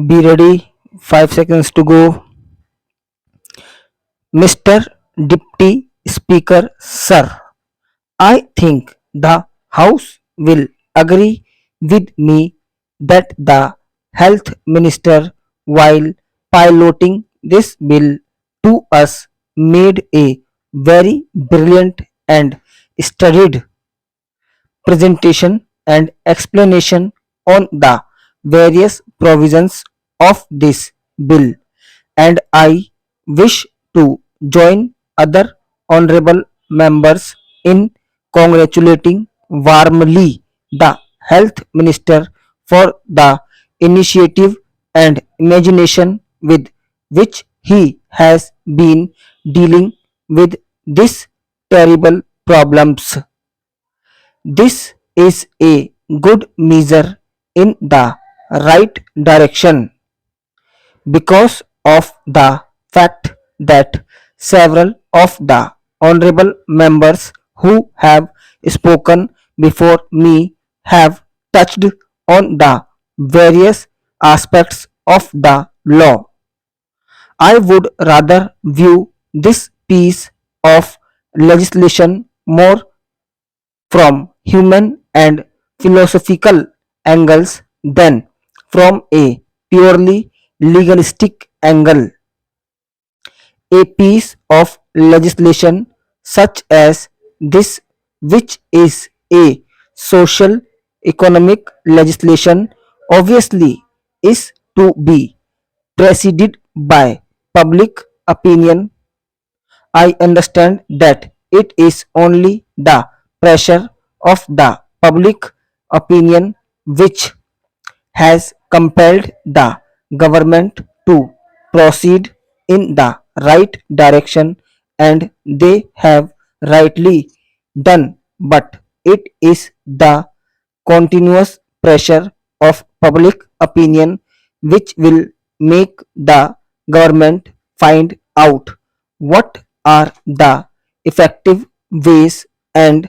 Be ready. 5 seconds to go. Mr. Deputy Speaker, sir, I think the House will agree with me that the Health Minister, while piloting this bill to us, made a very brilliant and studied presentation and explanation on the various provisions of this bill, and I wish to join other honorable members in congratulating warmly the Health Minister for the initiative and imagination with which he has been dealing with these terrible problems. This is a good measure in the right direction because of the fact that several of the honorable members who have spoken before me have touched on the various aspects of the law. I would rather view this piece of legislation more from human and philosophical angles than from a purely legalistic angle. A piece of legislation such as this, which is a social economic legislation, obviously is to be preceded by public opinion. I understand that it is only the pressure of the public opinion which has compelled the government to proceed in the right direction, and they have rightly done, but it is the continuous pressure of public opinion which will make the government find out what are the effective ways and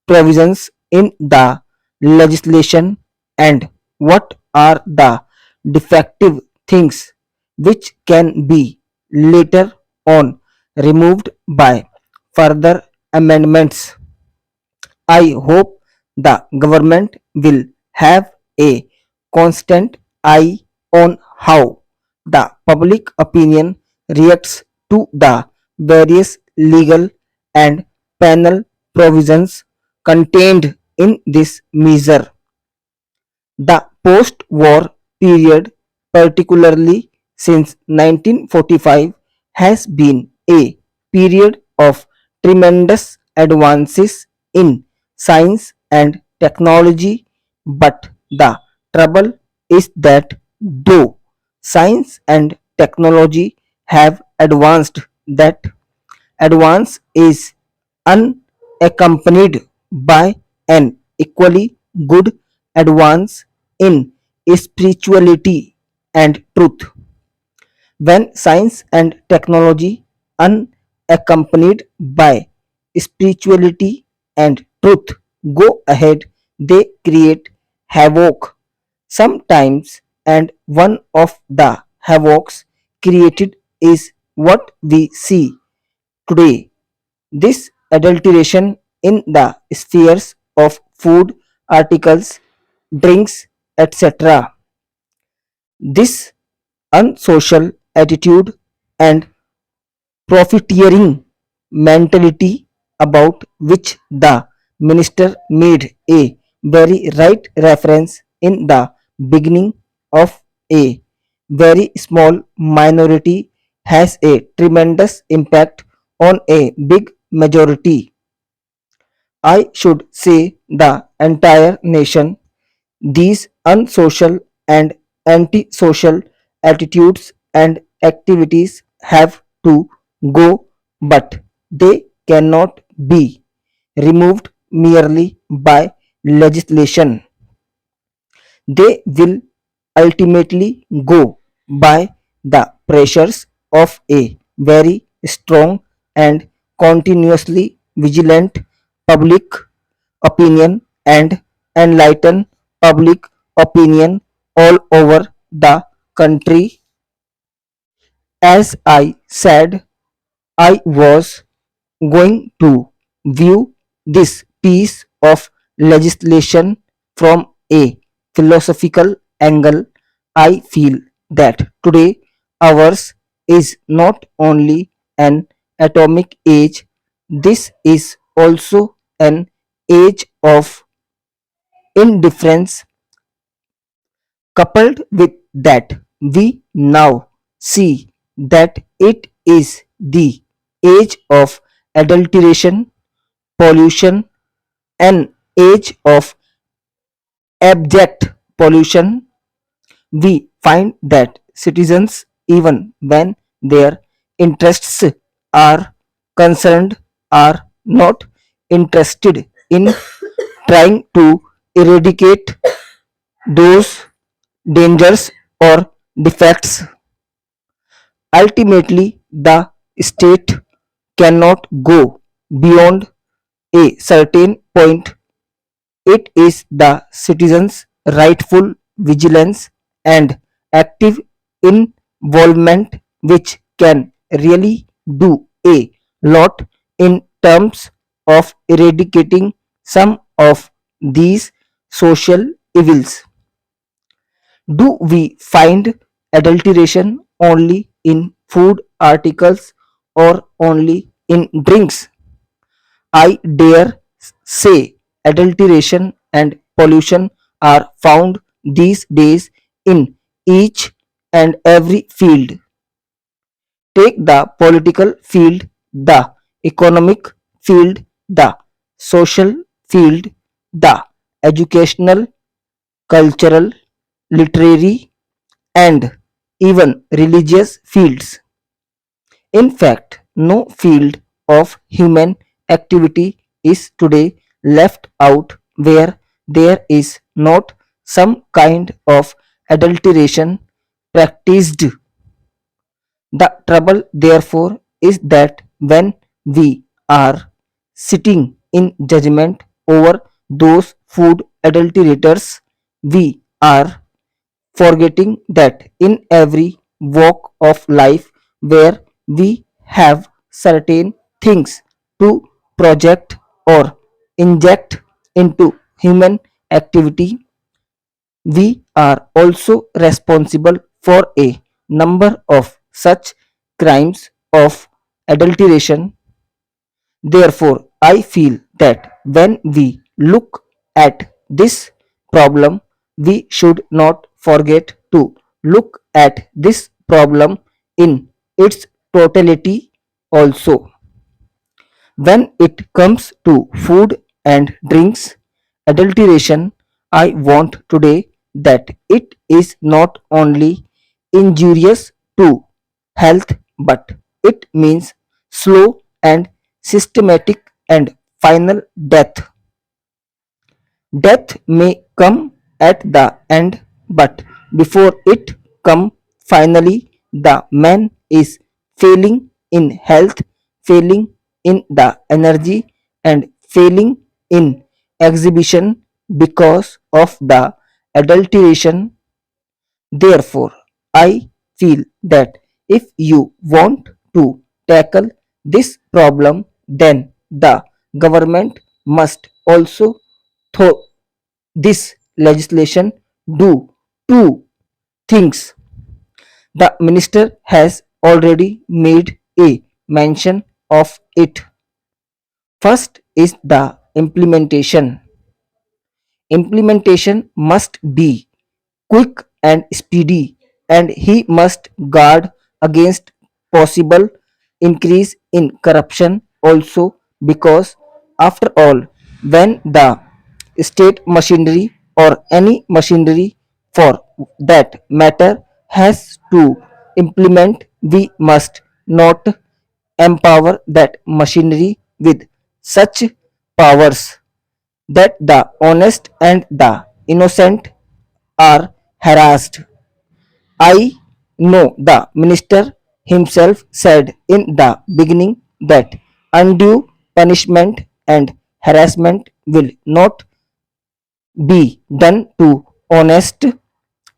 provisions in the legislation and what are the defective things which can be later on removed by further amendments. I hope the government will have a constant eye on how the public opinion reacts to the various legal and penal provisions contained in this measure. The post-war period, particularly since 1945, has been a period of tremendous advances in science and technology, but the trouble is that though science and technology have advanced, that advance is unaccompanied by an equally good advance in spirituality and truth. When science and technology, unaccompanied by spirituality and truth, go ahead, they create havoc sometimes, and one of the havocs created is what we see today, this adulteration in the spheres of food, articles, drinks, etc. This unsocial attitude and profiteering mentality about which the minister made a very right reference in the beginning of a very small minority has a tremendous impact on a big majority. I should say the entire nation. These unsocial and antisocial attitudes and activities have to go, but they cannot be removed merely by legislation. They will ultimately go by the pressures of a very strong and continuously vigilant public opinion and enlighten public opinion all over the country. As I said, I was going to view this piece of legislation from a philosophical angle. I feel that today ours is not only an atomic age, this is also an age of indifference. Coupled with that, we now see that it is the age of adulteration, pollution, an age of abject pollution. We find that citizens, even when their interests are concerned, are not interested in trying to eradicate those dangers or defects. Ultimately, the state cannot go beyond a certain point. It is the citizens' rightful vigilance and active involvement which can really do a lot in terms of eradicating some of these social evils. Do we find adulteration only in food articles or only in drinks? I dare say adulteration and pollution are found these days in each and every field. Take the political field, the economic field, the social field, the educational, cultural, literary, and even religious fields. In fact, no field of human activity is today left out where there is not some kind of adulteration practiced. The trouble, therefore, is that when we are sitting in judgment over those food adulterators, we are forgetting that in every walk of life where we have certain things to project or inject into human activity, we are also responsible for a number of such crimes of adulteration. Therefore, I feel that when we look at this problem, we should not forget to look at this problem in its totality also. When it comes to food and drinks adulteration, I want today that it is not only injurious to health but it means slow and systematic and final death. Death may come at the end, but before it come finally, the man is failing in health, failing in the energy, and failing in exhibition because of the adulteration. Therefore, I feel that if you want to tackle this problem, then the government must also through this legislation do two things. The minister has already made a mention of it. First is the implementation. Implementation must be quick and speedy, and he must guard against possible increase in corruption also, because after all, when the state machinery or any machinery for that matter has to implement, we must not empower that machinery with such powers that the honest and the innocent are harassed. I know the minister himself said in the beginning that undue punishment and harassment will not be done to honest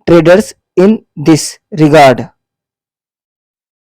traders in this regard.